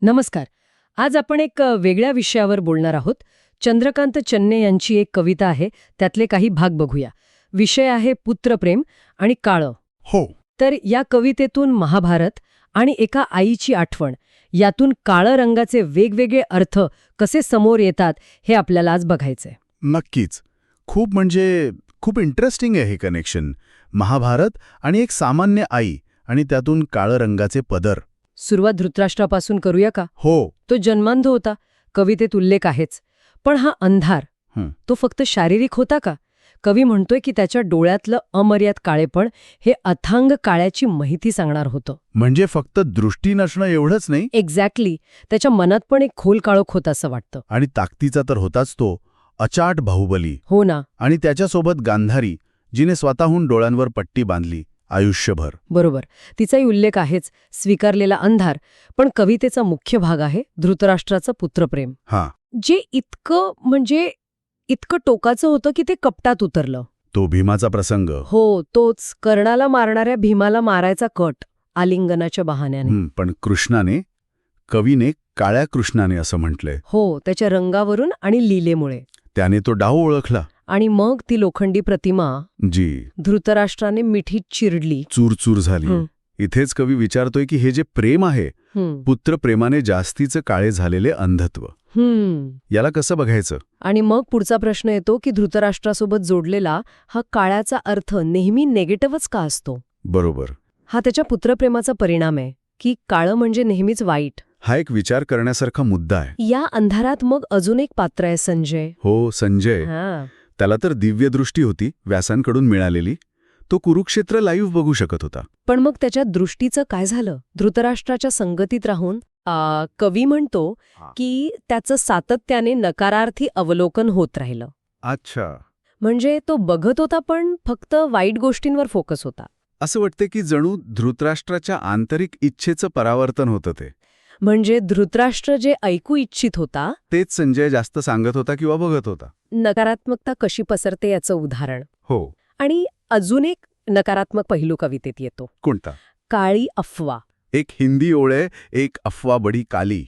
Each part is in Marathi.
नमस्कार. आज आपण एक वेगळ्या विषयावर बोलणार आहोत. चंद्रकांत चन्ने यांची एक कविता आहे, त्यातले काही भाग बघूया. विषय आहे पुत्रप्रेम आणि काळं. हो. तर या कवितेतून महाभारत आणि एका आईची आठवण यातून काळं रंगाचे वेगवेगळे अर्थ कसे समोर येतात हे आपल्याला आज बघायचंय. नक्कीच. खूप इंटरेस्टिंग आहे हे कनेक्शन. महाभारत आणि एक सामान्य आई आणि त्यातून काळं रंगाचे पदर. सुरुवात धृतराष्ट्रापासून करूया का? हो. तो जन्मांध होता, कवितेत उल्लेख आहेच. पण हा अंधार तो फक्त शारीरिक होता का? कवी म्हणतोय की त्याच्या डोळ्यातलं अमर्याद काळेपण हे अथांग काळ्याची माहिती सांगणार होतं. म्हणजे फक्त दृष्टी नसणं एवढंच नाही. एक्झॅक्टली. त्याच्या मनात पण एक खोल काळोख होता असं वाटतं. आणि ताकदीचा तर होताच तो अचाट बाहुबली. हो ना. आणि त्याच्यासोबत गांधारी, जिने स्वतःहून डोळ्यांवर पट्टी बांधली आयुष्यभर. बरोबर. तिचाही उल्लेख आहेच, स्वीकारलेला अंधार. पण कवितेचा मुख्य भाग आहे धृतराष्ट्राचं पुत्रप्रेम, जे इतकं टोकाचं होतं की ते कपटात उतरलं. तो भीमाचा प्रसंग. हो, तोच. कर्णाला मारणाऱ्या भीमाला मारायचा कट आलिंगनाच्या बहाण्याने. पण कवीने काळ्या कृष्णाने असं म्हटलंय. हो, त्याच्या रंगावरून आणि लीलेमुळे. त्याने तो डाव ओळखला. आणि मग ती लोखंडी प्रतिमा जी धृतराष्ट्राने मिठीत चिरडली, चूरचूर झाली. इथेच कवी विचारतोय की हे जे प्रेम आहे, पुत्रप्रेमाने जास्तीचं काळे झालेले अंधत्व, याला कसं बघायचं? आणि मग पुढचा प्रश्न येतो की धृतराष्ट्रासोबत जोडलेला हा काळ्याचा अर्थ नेहमी नेगेटिव्हच का असतो? बरोबर. हा त्याच्या पुत्रप्रेमाचा परिणाम आहे की काळं म्हणजे नेहमीच वाईट? हा एक विचार करण्यासारखा मुद्दा आहे. या अंधारात मग अजून एक पात्र आहे, संजय. हो, संजय. त्याला तर दिव्य दृष्टी होती, व्यासांकडून मिळालेली. तो कुरुक्षेत्र लाईव्ह बघू शकत होता. पण मग त्याच्या दृष्टीचं काय झालं? धृतराष्ट्राच्या संगतीत राहून कवी म्हणतो की त्याचं सातत्याने नकारार्थी अवलोकन होत राहिलं. अच्छा. म्हणजे तो बघत होता पण फक्त वाईट गोष्टींवर फोकस होता. असं वाटते की जणू धृतराष्ट्राच्या आंतरिक इच्छेचं परावर्तन होतं ते. म्हणजे धृतराष्ट्र जे ऐकू इच्छित होता तेच संजय जास्त सांगत होता किंवा बघत होता. नकारात्मकता कशी पसरते याचं उदाहरण. हो. आणि अजून एक नकारात्मक पैलू कवितेत येतो. कोणता? काळी अफवा. एक हिंदी ओळ आहे, एक अफवा बडी काली.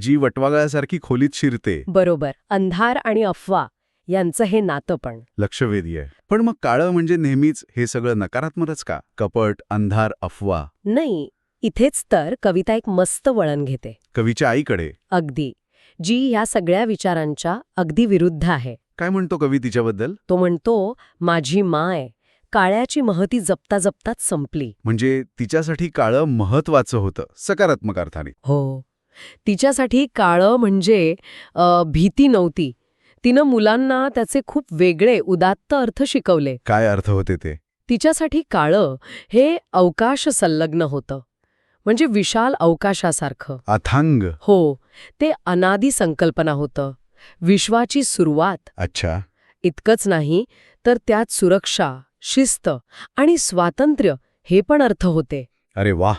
जी वटवागळासारखी खोलीत शिरते. बरोबर. अंधार आणि अफवा यांचं हे नातं पण लक्षवेधी आहे. पण मग काळं म्हणजे नेहमीच हे सगळं नकारात्मकच का? कपट, अंधार, अफवा? नाही. इथेच तर कविता एक मस्त वळण घेते. कवीच्या आईकडे. अगदी. जी या सगळ्या विचारांच्या अगदी विरुद्ध आहे. काय म्हणतो कवी तिच्याबद्दल? तो म्हणतो, माझी माय काळ्याची महती जपता जपताच संपली. म्हणजे तिच्यासाठी काळं महत्वाचं होतं, सकारात्मक अर्थाने. हो. तिच्यासाठी काळं म्हणजे भीती नव्हती. तिनं मुलांना त्याचे खूप वेगळे उदात्त अर्थ शिकवले. काय अर्थ होते ते? तिच्यासाठी काळं हे अवकाश संलग्न होतं. म्हणजे विशाल अवकाशासारखं. अथांग. हो. ते अनादी संकल्पना होतं. विश्वाची सुरुवात. अच्छा. इतकंच नाही तर त्यात सुरक्षा, शिस्त आणि स्वातंत्र्य हे पण अर्थ होते. अरे वाह.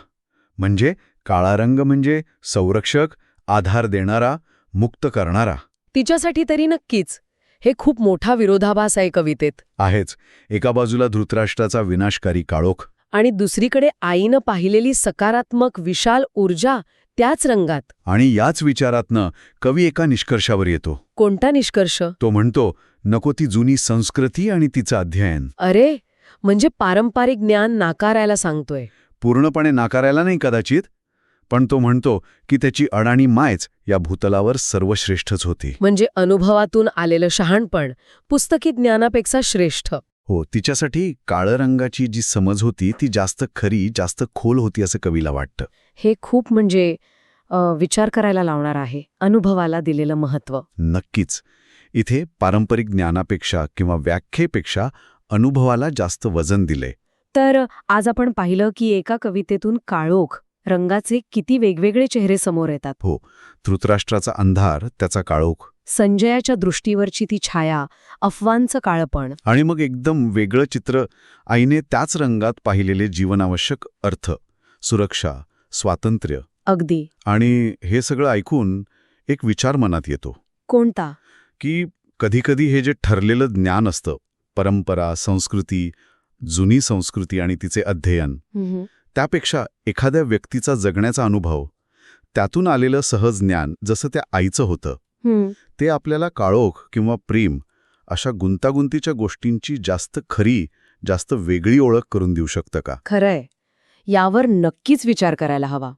म्हणजे काळा रंग म्हणजे संरक्षक, आधार देणारा, मुक्त करणारा. तिच्यासाठी तरी नक्कीच. हे खूप मोठा विरोधाभास आहे कवितेत. आहेच. एका बाजूला धृतराष्ट्राचा विनाशकारी काळोख आणि दुसरीकडे आईनं पाहिलेली सकारात्मक विशाल ऊर्जा त्याच रंगात. आणि याच विचारातनं कवी एका निष्कर्षावर येतो. कोणता निष्कर्ष? तो म्हणतो, नको ती जुनी संस्कृती आणि तिचं अध्ययन. अरे, म्हणजे पारंपरिक ज्ञान नाकारायला सांगतोय. पूर्णपणे नाकारायला नाही कदाचित, पण तो म्हणतो की त्याची अडाणी मायच या भूतलावर सर्वश्रेष्ठच होती. म्हणजे अनुभवातून आलेलं शहाणपण पुस्तकी ज्ञानापेक्षा श्रेष्ठ. हो. तिच्यासाठी काळं रंगाची जी समज होती ती जास्त खरी, जास्त खोल होती असं कवीला वाटतं. हे खूप विचार करायला लावणार आहे. अनुभवाला दिलेलं महत्त्व. नक्कीच. इथे पारंपरिक ज्ञानापेक्षा किंवा व्याख्येपेक्षा अनुभवाला जास्त वजन दिले. तर आज आपण पाहिलं की एका कवितेतून काळोख रंगाचे किती वेगवेगळे चेहरे समोर येतात. हो. धृतराष्ट्राचा अंधार, त्याचा काळोख, संजयाच्या दृष्टीवरची ती छाया, अफवांचं काळपण, आणि मग एकदम वेगळं चित्र आईने त्याच रंगात पाहिलेले जीवनावश्यक अर्थ, सुरक्षा, स्वातंत्र्य. अगदी. आणि हे सगळं ऐकून एक विचार मनात येतो. कोणता? की कधीकधी हे जे ठरलेलं ज्ञान असतं, परंपरा, संस्कृती, जुनी संस्कृती आणि तिचे अध्ययन, त्यापेक्षा एखाद्या व्यक्तीचा जगण्याचा अनुभव, त्यातून आलेलं सहज ज्ञान जसं त्या आईचं होतं ते आपल्याला काळोख किंवा प्रेम अशा गुंतागुंतीच्या गोष्टींची जास्त खरी, जास्त वेगळी ओळख करून देऊ शकतं का? खरंय. यावर नक्कीच विचार करायला हवा.